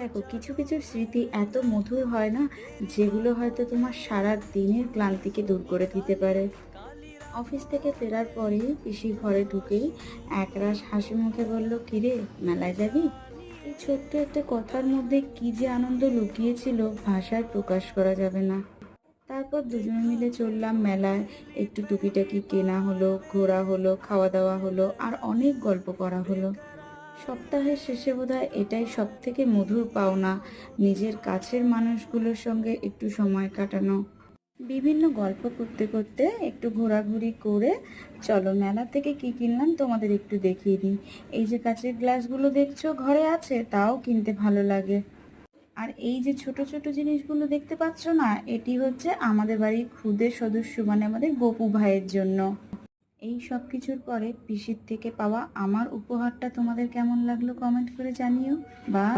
দেখো, কিছু কিছু স্মৃতি এত মধুর হয় না, যেগুলো হয়তো তোমার সারা দিনের ক্লান্তিকে দূর করে দিতে পারে। অফিস থেকে ফেরার পরেই পিসি ঘরে ঢুকেই একরাশ হাসি মুখে বলল, কিরে, মেলায় যাবি? এই ছোট্ট একটা কথার মধ্যে কি যে আনন্দ লুকিয়েছিল, ভাষায় প্রকাশ করা যাবে না। তারপর দুজনে মিলে চললাম মেলায়। একটু টুকিটাকি কেনা হলো, ঘোরা হলো, খাওয়া দাওয়া হলো, আর অনেক গল্প করা হলো। সপ্তাহের শেষে বোধহয় এটাই সব থেকে মধুর পাওনা, নিজের কাছের মানুষগুলোর সঙ্গে একটু সময় কাটানো। বিভিন্ন গল্প করতে করতে একটু ঘোরাঘুরি করে, চলো মেলা থেকে কি কিনলাম তোমাদের একটু দেখিয়ে দিই। এই যে কাঁচের গ্লাসগুলো দেখছো ঘরে আছে, তাও কিনতে ভালো লাগে। আর এই যে ছোট ছোট জিনিসগুলো দেখতে পাচ্ছ না, এটি হচ্ছে আমাদের বাড়ির ক্ষুদে সদস্য, মানে আমাদের গপু ভাইয়ের জন্য। এই সব কিছুর পরে পিসির থেকে পাওয়া আমার উপহারটা তোমাদের কেমন লাগলো কমেন্ট করে জানিও। বা